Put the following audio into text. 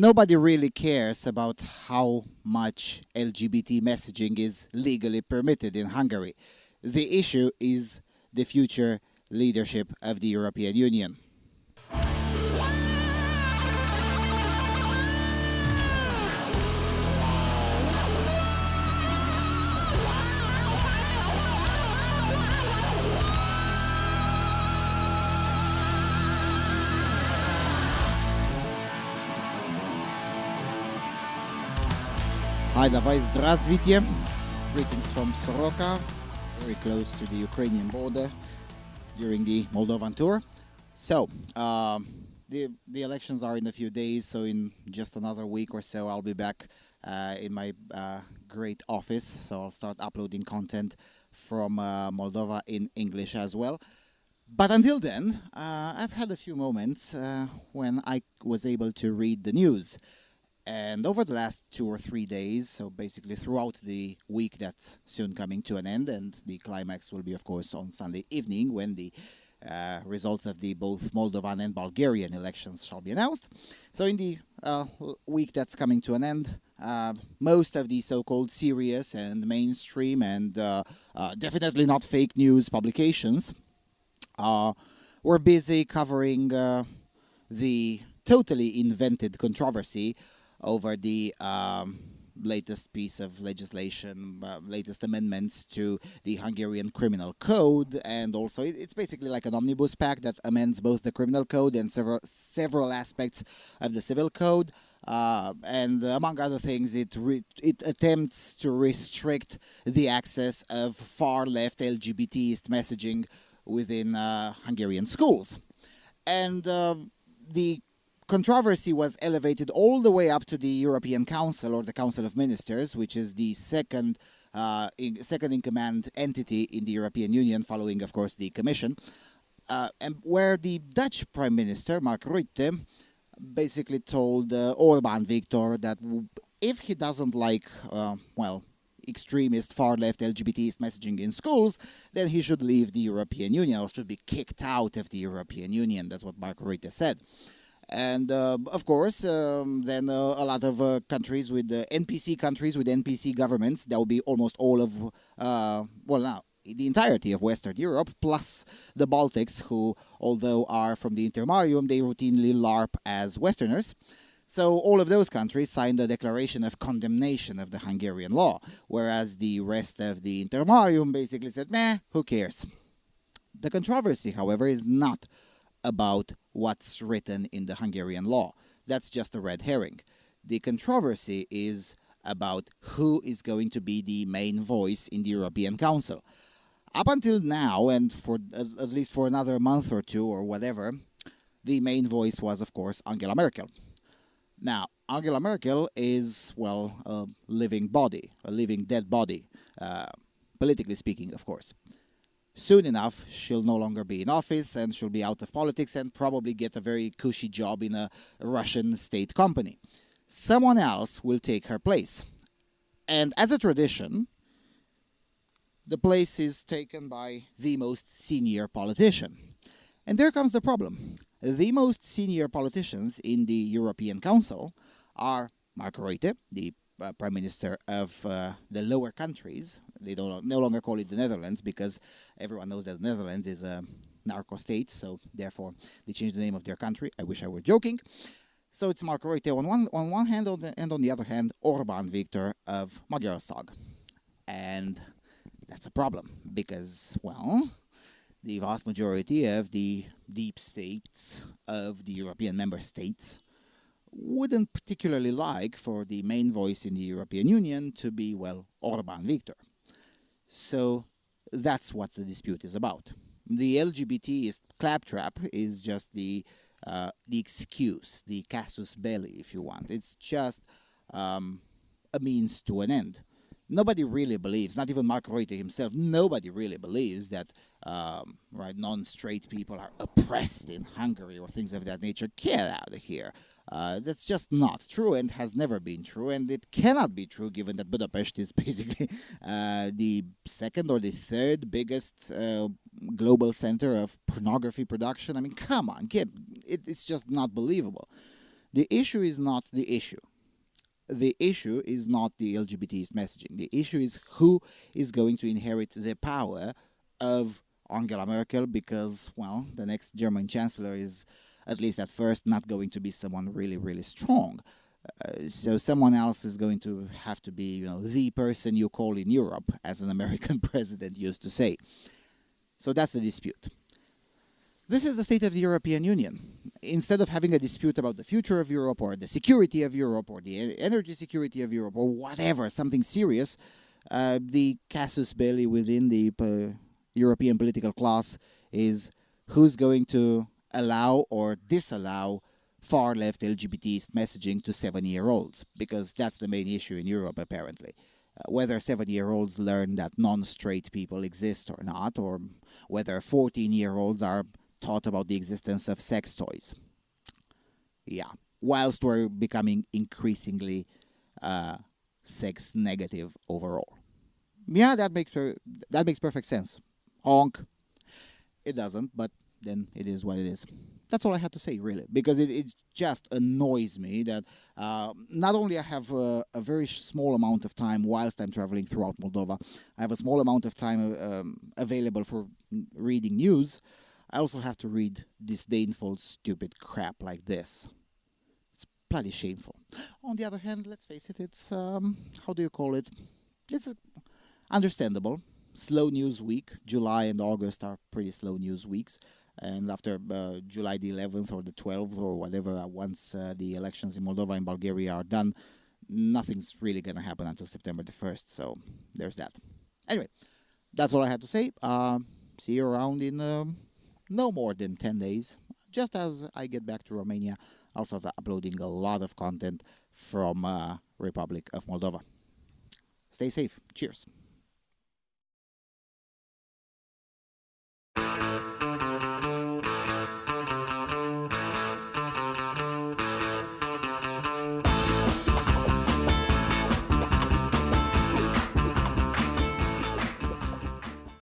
Nobody really cares about how much LGBT messaging is legally permitted in Hungary. The issue is the future leadership of the European Union. Hi, давай, здравствуйте. Greetings from Soroka, very close to the Ukrainian border during the Moldovan tour. So, the elections are in a few days, so in just another week or so, I'll be back in my great office. So I'll start uploading content from Moldova in English as well. But until then, I've had a few moments when I was able to read the news. And over the last 2 or 3 days, so basically throughout the week that's soon coming to an end, and the climax will be, of course, on Sunday evening when the results of the both Moldovan and Bulgarian elections shall be announced. So in the week that's coming to an end, most of the so-called serious and mainstream and definitely not fake news publications were busy covering the totally invented controversy over the latest piece of legislation, latest amendments to the Hungarian criminal code, and also it's basically like an omnibus pack that amends both the criminal code and several aspects of the civil code. And among other things, it attempts to restrict the access of far-left LGBTist messaging within Hungarian schools. And the controversy was elevated all the way up to the European Council, or the Council of Ministers, which is the second in command entity in the European Union, following, of course, the Commission, and where the Dutch Prime Minister, Mark Rutte, basically told Orbán Viktor that if he doesn't like, extremist far-left LGBT messaging in schools, then he should leave the European Union, or should be kicked out of the European Union. That's what Mark Rutte said. And of course, then a lot of countries with NPC countries with NPC governments, that will be almost all of, the entirety of Western Europe, plus the Baltics, who, although are from the Intermarium, they routinely LARP as Westerners. So all of those countries signed a declaration of condemnation of the Hungarian law, whereas the rest of the Intermarium basically said, meh, who cares? The controversy, however, is not about what's written in the Hungarian law. That's just a red herring. The controversy is about who is going to be the main voice in the European Council. Up until now, and for at least for another month or two or whatever, the main voice was, of course, Angela Merkel. Now, Angela Merkel is, a living body, a living dead body, politically speaking, of course. Soon enough, she'll no longer be in office, and she'll be out of politics and probably get a very cushy job in a Russian state company. Someone else will take her place. And as a tradition, the place is taken by the most senior politician. And there comes the problem. The most senior politicians in the European Council are Mark Rutte, the Prime Minister of the lower countries. They no longer call it the Netherlands, because everyone knows that the Netherlands is a narco state, so therefore they changed the name of their country. I wish I were joking. So it's Mark Rutte on one hand, and on the other hand, Orbán Viktor of Magyarország. And that's a problem, because, the vast majority of the deep states of the European member states wouldn't particularly like for the main voice in the European Union to be, Orbán Viktor. So that's what the dispute is about. The LGBT claptrap is just the excuse, the casus belli, if you want. It's just a means to an end. Nobody really believes, not even Mark Rutte himself, nobody really believes that non-straight people are oppressed in Hungary or things of that nature. Get out of here. That's just not true and has never been true, and it cannot be true given that Budapest is basically the second or the third biggest global center of pornography production. I mean, come on, it's just not believable. The issue is not the issue. The issue is not the LGBT messaging. The issue is who is going to inherit the power of Angela Merkel, because, well, the next German chancellor is, at least at first, not going to be someone really, really strong. So someone else is going to have to be, the person you call in Europe, as an American president used to say. So that's the dispute. This is the state of the European Union. Instead of having a dispute about the future of Europe or the security of Europe or the energy security of Europe or whatever, something serious, the casus belli within the European political class is who's going to allow or disallow far-left LGBT messaging to 7-year-olds, because that's the main issue in Europe, apparently. Whether 7-year-olds learn that non-straight people exist or not, or whether 14-year-olds are taught about the existence of sex toys. Yeah, whilst we're becoming increasingly sex negative overall. Yeah, that makes perfect sense. Honk. It doesn't, but then it is what it is. That's all I have to say, really, because it just annoys me that not only I have a very small amount of time whilst I'm traveling throughout Moldova, I have a small amount of time available for reading news. I also have to read disdainful, stupid crap like this. It's bloody shameful. On the other hand, let's face it, it's, how do you call it? It's understandable. Slow news week. July and August are pretty slow news weeks. And after July the 11th or the 12th or whatever, once the elections in Moldova and Bulgaria are done, nothing's really going to happen until September the 1st. So there's that. Anyway, that's all I had to say. See you around in no more than 10 days. Just as I get back to Romania, I'll start uploading a lot of content from Republic of Moldova. Stay safe. Cheers.